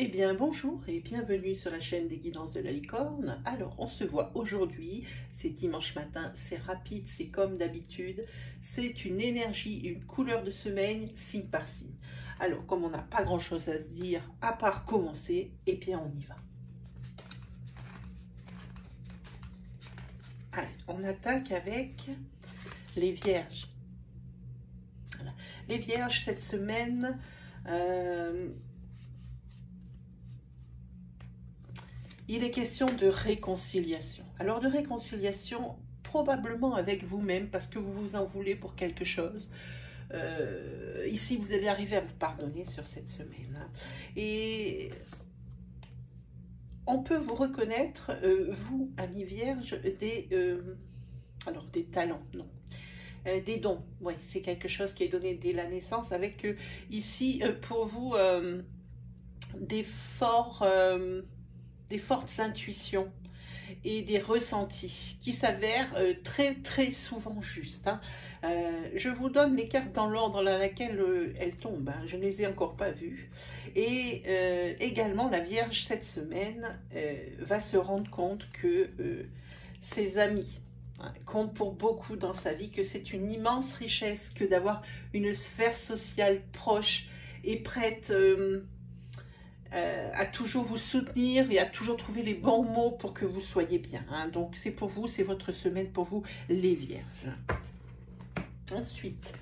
Eh bien bonjour et bienvenue sur la chaîne des guidances de la licorne. Alors on se voit aujourd'hui, c'est dimanche matin, c'est rapide, c'est comme d'habitude, c'est une énergie, une couleur de semaine, signe par signe. Alors comme on n'a pas grand chose à se dire à part commencer, eh bien on y va. Allez, on attaque avec les vierges. Voilà. Les vierges cette semaine, il est question de réconciliation. Alors de réconciliation probablement avec vous-même parce que vous vous en voulez pour quelque chose. Ici, vous allez arriver à vous pardonner sur cette semaine. Et on peut vous reconnaître, vous, amis vierges, alors des talents, non. Des dons, oui, c'est quelque chose qui est donné dès la naissance avec ici, pour vous, des fortes intuitions et des ressentis qui s'avèrent très souvent justes. Hein. Je vous donne les cartes dans l'ordre dans laquelle elles tombent, hein. Je ne les ai encore pas vues. Et également, la Vierge, cette semaine, va se rendre compte que ses amis comptent pour beaucoup dans sa vie, que c'est une immense richesse que d'avoir une sphère sociale proche et prête à toujours vous soutenir et à toujours trouver les bons mots pour que vous soyez bien. Hein. Donc c'est pour vous, c'est votre semaine pour vous, les vierges. Ensuite,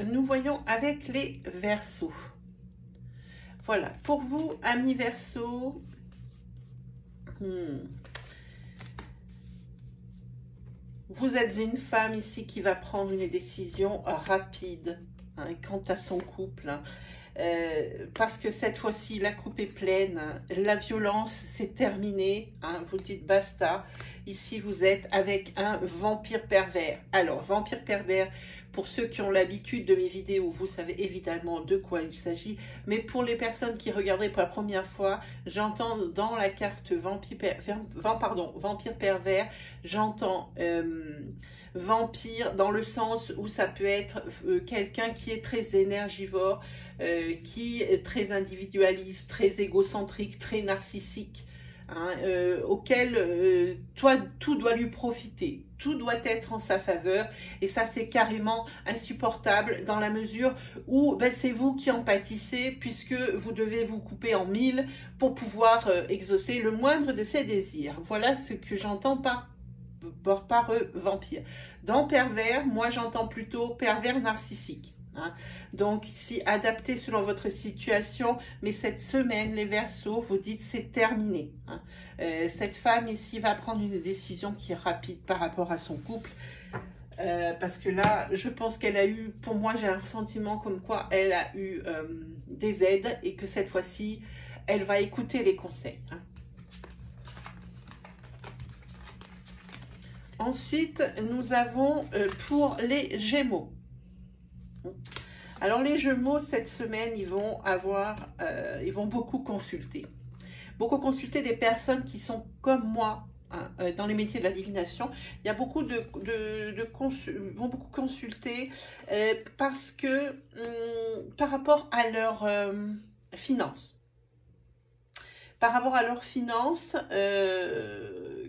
nous voyons avec les Verseaux. Voilà, pour vous, amis Verseaux, vous êtes une femme ici qui va prendre une décision rapide, hein, quant à son couple. Parce que cette fois-ci, la coupe est pleine, la violence, c'est terminé, hein, vous dites basta. Ici, vous êtes avec un vampire pervers. Alors, vampire pervers, pour ceux qui ont l'habitude de mes vidéos, vous savez évidemment de quoi il s'agit. Mais pour les personnes qui regarderaient pour la première fois, j'entends dans la carte vampire pervers, j'entends vampire dans le sens où ça peut être quelqu'un qui est très énergivore, qui est très individualiste, très égocentrique, très narcissique, hein, auquel tout doit lui profiter, tout doit être en sa faveur, et ça c'est carrément insupportable dans la mesure où ben, c'est vous qui en pâtissez puisque vous devez vous couper en mille pour pouvoir exaucer le moindre de ses désirs. Voilà ce que j'entends par vampire. Dans pervers, moi j'entends plutôt pervers narcissique. Hein. Donc, si adapté selon votre situation, mais cette semaine, les Verseaux, vous dites c'est terminé. Hein. Cette femme ici va prendre une décision qui est rapide par rapport à son couple. Parce que là, je pense qu'elle a eu, pour moi, j'ai un ressentiment comme quoi elle a eu des aides et que cette fois-ci, elle va écouter les conseils. Hein. Ensuite, nous avons pour les Gémeaux. Alors les Gémeaux, cette semaine, ils vont beaucoup consulter. Beaucoup consulter des personnes qui sont comme moi, hein, dans les métiers de la divination. Il y a beaucoup vont beaucoup consulter parce que par rapport à leurs finances. Par rapport à leurs finances,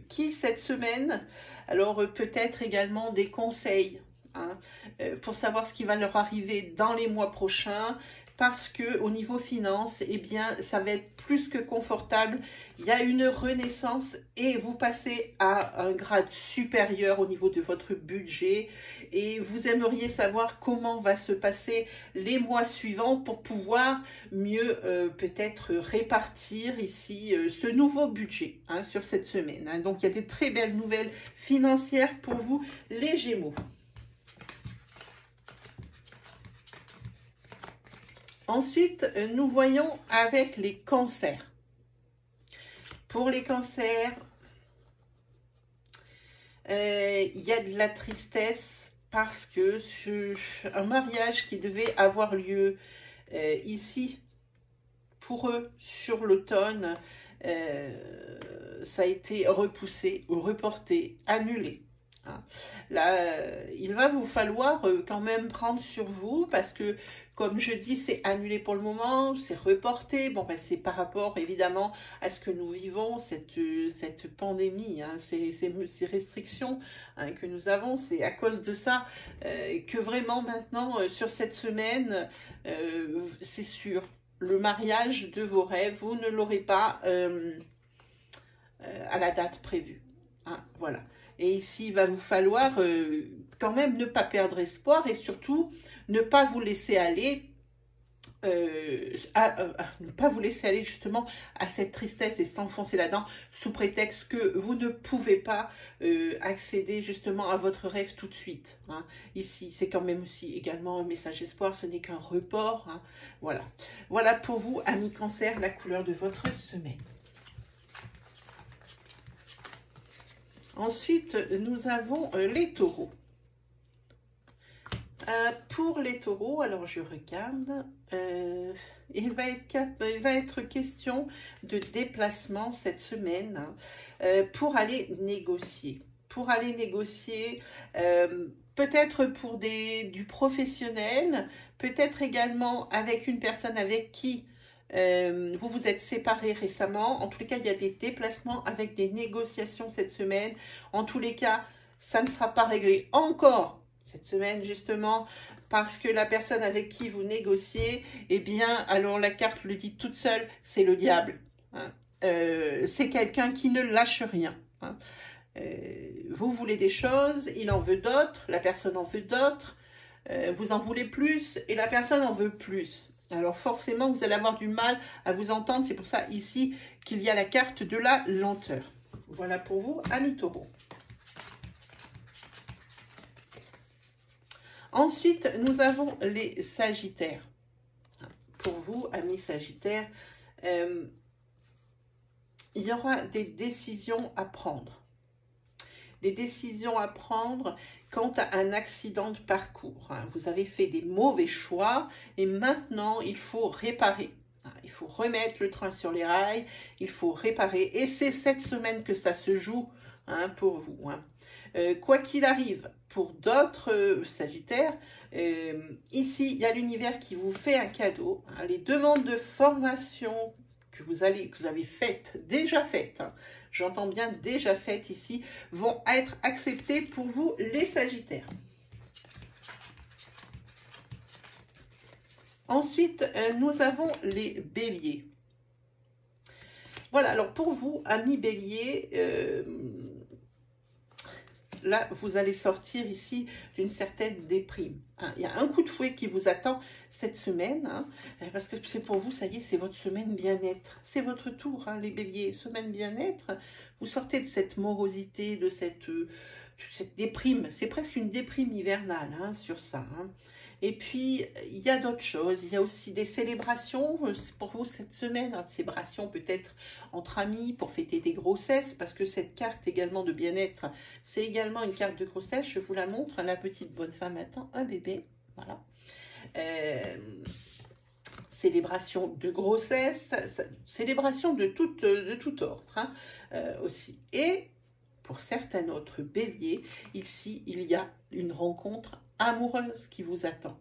qui cette semaine, alors peut-être également des conseils, hein, pour savoir ce qui va leur arriver dans les mois prochains, parce que au niveau finance, eh bien, ça va être plus que confortable. Il y a une renaissance et vous passez à un grade supérieur au niveau de votre budget et vous aimeriez savoir comment va se passer les mois suivants pour pouvoir mieux peut-être répartir ici ce nouveau budget, hein, sur cette semaine. Hein. Donc, il y a des très belles nouvelles financières pour vous, les Gémeaux. Ensuite, nous voyons avec les cancers. Pour les cancers, il y a de la tristesse parce que un mariage qui devait avoir lieu ici, pour eux, sur l'automne, ça a été repoussé, reporté, annulé. Hein. Là, il va vous falloir quand même prendre sur vous parce que, comme je dis, c'est annulé pour le moment, c'est reporté. Bon, ben, c'est par rapport évidemment à ce que nous vivons, cette pandémie, hein, ces restrictions hein, que nous avons. C'est à cause de ça que vraiment maintenant, sur cette semaine, c'est sûr, le mariage de vos rêves, vous ne l'aurez pas à la date prévue. Hein, voilà. Et ici, il va vous falloir quand même ne pas perdre espoir et surtout ne pas vous laisser aller, ne pas vous laisser aller justement à cette tristesse et s'enfoncer là-dedans sous prétexte que vous ne pouvez pas accéder justement à votre rêve tout de suite. Hein. Ici, c'est quand même aussi également un message d'espoir, ce n'est qu'un report. Hein. Voilà. Voilà pour vous, amis Cancer, la couleur de votre semaine. Ensuite, nous avons les taureaux. Pour les taureaux, alors je regarde, il va être question de déplacement cette semaine pour aller négocier. Pour aller négocier, peut-être pour du professionnel, peut-être également avec une personne avec qui vous vous êtes séparés récemment. En tous les cas, il y a des déplacements avec des négociations cette semaine. En tous les cas, ça ne sera pas réglé encore cette semaine, justement, parce que la personne avec qui vous négociez, eh bien, alors la carte le dit toute seule, c'est le diable. Hein. C'est quelqu'un qui ne lâche rien. Hein. Vous voulez des choses, il en veut d'autres, la personne en veut d'autres, vous en voulez plus et la personne en veut plus. Alors forcément, vous allez avoir du mal à vous entendre. C'est pour ça ici qu'il y a la carte de la lenteur. Voilà pour vous, amis taureaux. Ensuite, nous avons les sagittaires. Pour vous, amis sagittaires, il y aura des décisions à prendre. Des décisions à prendre quant à un accident de parcours. Hein. Vous avez fait des mauvais choix et maintenant, il faut réparer. Hein. Il faut remettre le train sur les rails, il faut réparer. Et c'est cette semaine que ça se joue hein, pour vous. Hein. Quoi qu'il arrive, pour d'autres Sagittaires, ici, il y a l'univers qui vous fait un cadeau. Hein. Les demandes de formation que vous avez déjà faites, hein, j'entends bien déjà faites ici, vont être acceptées pour vous, les Sagittaires. Ensuite, nous avons les Béliers. Voilà, alors pour vous, amis Béliers, là, vous allez sortir ici d'une certaine déprime. Hein. Il y a un coup de fouet qui vous attend cette semaine, hein, parce que c'est pour vous, ça y est, c'est votre semaine bien-être. C'est votre tour, hein, les béliers, semaine bien-être. Vous sortez de cette morosité, de cette déprime. C'est presque une déprime hivernale hein, sur ça. Hein. Et puis, il y a d'autres choses. Il y a aussi des célébrations pour vous cette semaine. Hein, célébrations peut-être entre amis pour fêter des grossesses. Parce que cette carte également de bien-être, c'est également une carte de grossesse. Je vous la montre. La petite bonne femme attend un bébé. Voilà. Célébration de grossesse. Célébration de tout ordre hein, aussi. Et pour certains autres béliers, ici, il y a une rencontre amoureuse qui vous attend.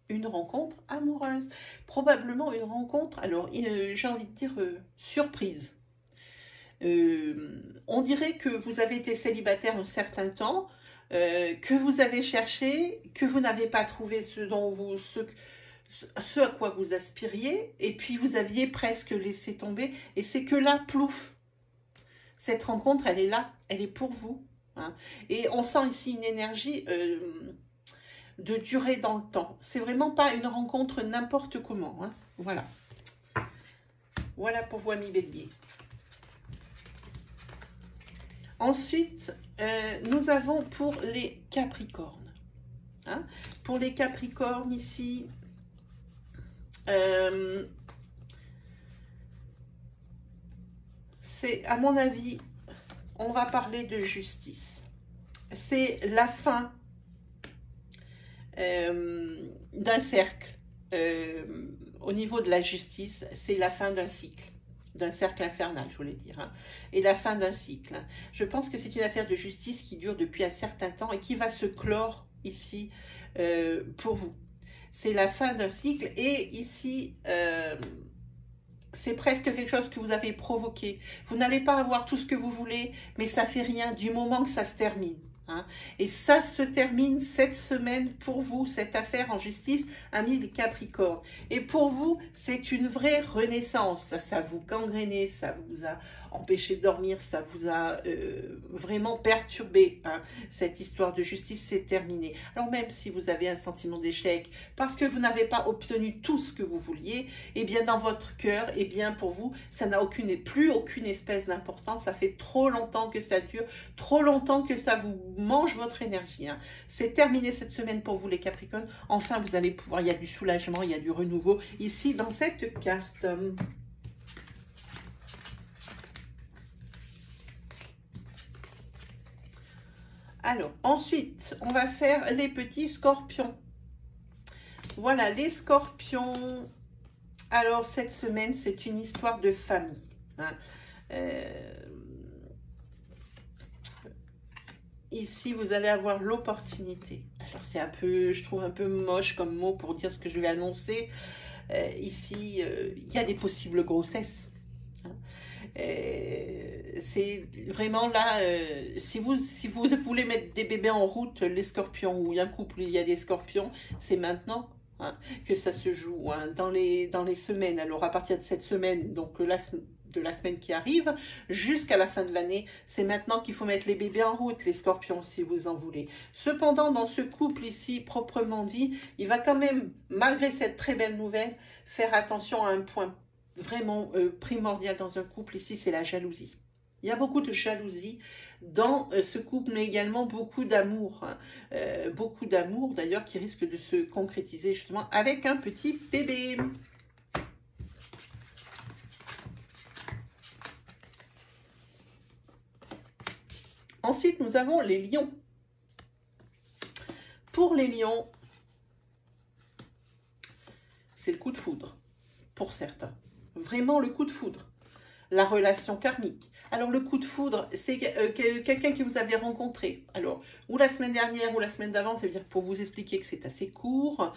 Une rencontre amoureuse. Probablement une rencontre, alors j'ai envie de dire surprise. On dirait que vous avez été célibataire un certain temps, que vous avez cherché, que vous n'avez pas trouvé ce à quoi vous aspiriez, et puis vous aviez presque laissé tomber, et c'est que là, plouf, cette rencontre, elle est là, elle est pour vous. Hein. Et on sent ici une énergie de durée dans le temps. C'est vraiment pas une rencontre n'importe comment. Hein. Voilà. Voilà pour vous, amis béliers. Ensuite, nous avons pour les capricornes. Hein. Pour les capricornes, ici, c'est, à mon avis, on va parler de justice. C'est la fin d'un cercle. Au niveau de la justice, c'est la fin d'un cycle. d'un cercle infernal, je voulais dire, hein, et la fin d'un cycle. Hein. Je pense que c'est une affaire de justice qui dure depuis un certain temps et qui va se clore ici pour vous. C'est la fin d'un cycle et ici, c'est presque quelque chose que vous avez provoqué. Vous n'allez pas avoir tout ce que vous voulez, mais ça fait rien du moment que ça se termine. Hein. Et ça se termine cette semaine pour vous, cette affaire en justice, amis des Capricornes. Et pour vous, c'est une vraie renaissance. Ça vous gangréné, ça vous a empêché de dormir, ça vous a vraiment perturbé. Hein. Cette histoire de justice, c'est terminé. Alors même si vous avez un sentiment d'échec, parce que vous n'avez pas obtenu tout ce que vous vouliez, eh bien dans votre cœur, eh bien pour vous, ça n'a plus aucune espèce d'importance. Ça fait trop longtemps que ça dure, trop longtemps que ça vous mange votre énergie. Hein. C'est terminé cette semaine pour vous les Capricornes. Enfin, vous allez pouvoir, il y a du soulagement, il y a du renouveau ici dans cette carte. Alors, ensuite, on va faire les petits scorpions. Voilà, les scorpions. Alors, cette semaine, c'est une histoire de famille. Hein. Ici, vous allez avoir l'opportunité. Alors, c'est un peu, je trouve un peu moche comme mot pour dire ce que je vais annoncer. Ici, il y a des possibles grossesses. Hein. C'est vraiment là, si vous voulez mettre des bébés en route, les scorpions, ou il y a un couple, il y a des scorpions, c'est maintenant. Hein, que ça se joue hein, dans les semaines. Alors, à partir de cette semaine, donc de la semaine qui arrive, jusqu'à la fin de l'année, c'est maintenant qu'il faut mettre les bébés en route, les scorpions, si vous en voulez. Cependant, dans ce couple ici, proprement dit, il va quand même, malgré cette très belle nouvelle, faire attention à un point vraiment primordial dans un couple ici, c'est la jalousie. Il y a beaucoup de jalousie dans ce couple, mais également beaucoup d'amour. Hein. Beaucoup d'amour, d'ailleurs, qui risque de se concrétiser justement avec un petit bébé. Ensuite, nous avons les lions. Pour les lions, c'est le coup de foudre, pour certains. Vraiment le coup de foudre. La relation karmique. Alors, le coup de foudre, c'est quelqu'un que vous avez rencontré. Alors, ou la semaine dernière ou la semaine d'avant, ça veut dire pour vous expliquer que c'est assez court,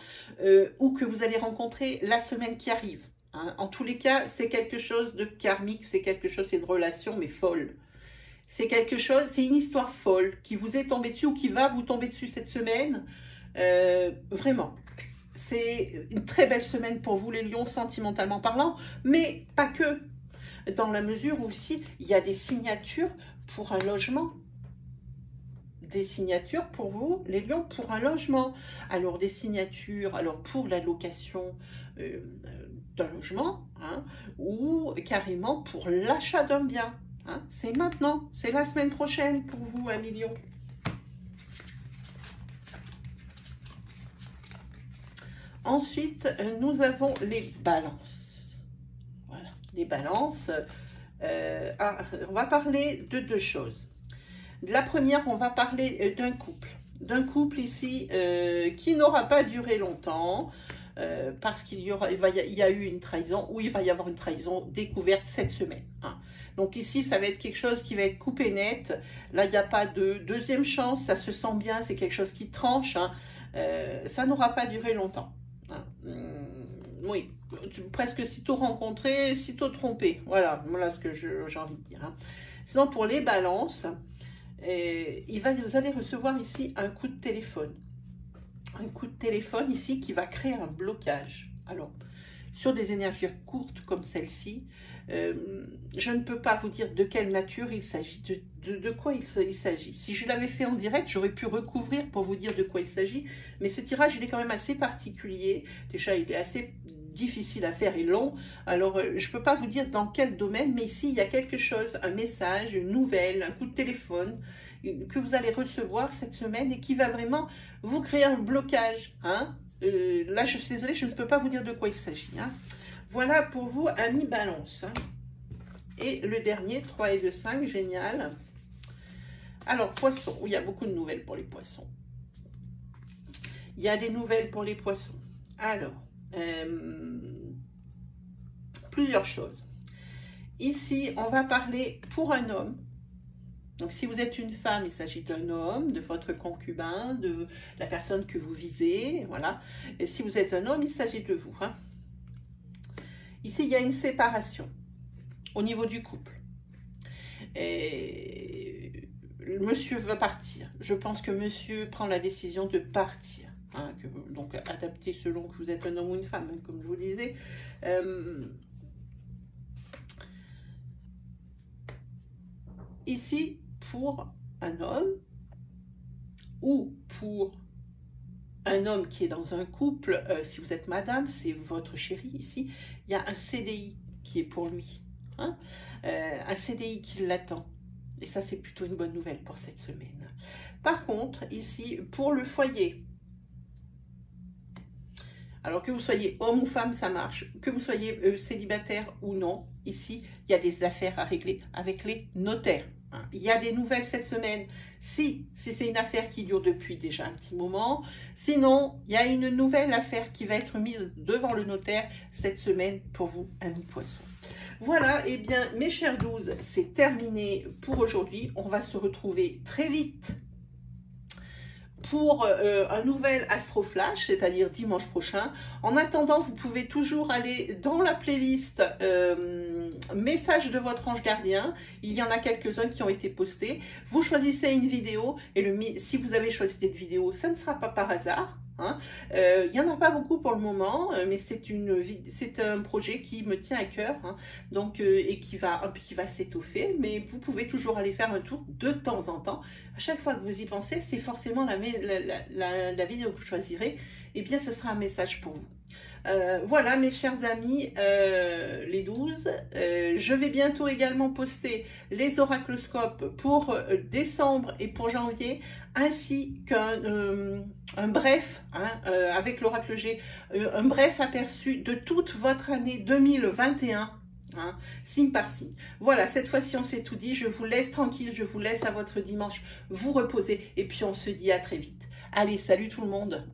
ou que vous allez rencontrer la semaine qui arrive. Hein. En tous les cas, c'est quelque chose de karmique, c'est quelque chose, c'est une relation, mais folle. C'est quelque chose, c'est une histoire folle qui vous est tombée dessus ou qui va vous tomber dessus cette semaine. Vraiment. C'est une très belle semaine pour vous, les lions, sentimentalement parlant, mais pas que. Dans la mesure où aussi, il y a des signatures pour un logement. Des signatures pour vous, les lions, pour un logement. Alors, des signatures alors pour la location d'un logement, hein, ou carrément pour l'achat d'un bien. Hein. C'est maintenant, c'est la semaine prochaine pour vous, amis lions. Ensuite, nous avons les balances. Les balances, on va parler de deux choses. La première, on va parler d'un couple. D'un couple ici qui n'aura pas duré longtemps parce qu'il y a eu une trahison ou il va y avoir une trahison découverte cette semaine. Hein. Donc ici, ça va être quelque chose qui va être coupé net. Là, il n'y a pas de deuxième chance, ça se sent bien, c'est quelque chose qui tranche. Hein. Ça n'aura pas duré longtemps. Hein. Oui, presque sitôt rencontré, sitôt trompé. Voilà ce que j'ai envie de dire. Hein. Sinon, pour les balances, vous allez recevoir ici un coup de téléphone. Un coup de téléphone ici qui va créer un blocage. Alors, sur des énergies courtes comme celle-ci, je ne peux pas vous dire de quelle nature il s'agit, de quoi il s'agit. Si je l'avais fait en direct, j'aurais pu recouvrir pour vous dire de quoi il s'agit, mais ce tirage, il est quand même assez particulier. Déjà, il est assez difficile à faire et long, alors je ne peux pas vous dire dans quel domaine, mais ici, il y a quelque chose, un message, une nouvelle, un coup de téléphone que vous allez recevoir cette semaine et qui va vraiment vous créer un blocage. Hein. Là, je suis désolée, je ne peux pas vous dire de quoi il s'agit. Hein. Voilà pour vous, amis balance. Hein. Et le dernier, 3 et 2, 5, génial. Alors, poissons, il y a beaucoup de nouvelles pour les poissons. Il y a des nouvelles pour les poissons. Alors, plusieurs choses. Ici, on va parler pour un homme. Donc, si vous êtes une femme, il s'agit d'un homme, de votre concubin, de la personne que vous visez, voilà. Et si vous êtes un homme, il s'agit de vous. Hein. Ici, il y a une séparation au niveau du couple. Et monsieur va partir. Je pense que monsieur prend la décision de partir. Hein, donc, adapté selon que vous êtes un homme ou une femme, hein, comme je vous disais. Ici, pour un homme ou pour un homme qui est dans un couple, si vous êtes madame, c'est votre chéri ici, il y a un CDI qui est pour lui. Hein, un CDI qui l'attend. Et ça, c'est plutôt une bonne nouvelle pour cette semaine. Par contre, ici, pour le foyer, alors que vous soyez homme ou femme, ça marche. Que vous soyez célibataire ou non, ici, il y a des affaires à régler avec les notaires. Hein. Il y a des nouvelles cette semaine. Si c'est une affaire qui dure depuis déjà un petit moment. Sinon, il y a une nouvelle affaire qui va être mise devant le notaire cette semaine pour vous, amis poissons. Voilà, et bien, mes chers 12, c'est terminé pour aujourd'hui. On va se retrouver très vite pour un nouvel Astro Flash, c'est-à-dire dimanche prochain. En attendant, vous pouvez toujours aller dans la playlist message de votre ange gardien. Il y en a quelques-uns qui ont été postés. Vous choisissez une vidéo et si vous avez choisi cette vidéo, ça ne sera pas par hasard. Hein. Il n'y en a pas beaucoup pour le moment, mais c'est un projet qui me tient à cœur, hein, donc, et qui va s'étoffer, mais vous pouvez toujours aller faire un tour de temps en temps. À chaque fois que vous y pensez, c'est forcément la vidéo que vous choisirez, et bien ce sera un message pour vous. Voilà mes chers amis, les 12, je vais bientôt également poster les oracloscopes pour décembre et pour janvier, ainsi qu'un bref, hein, avec l'oracle G, un bref aperçu de toute votre année 2021, hein, signe par signe. Voilà, cette fois-ci on s'est tout dit, je vous laisse tranquille, je vous laisse à votre dimanche vous reposer, et puis on se dit à très vite. Allez, salut tout le monde!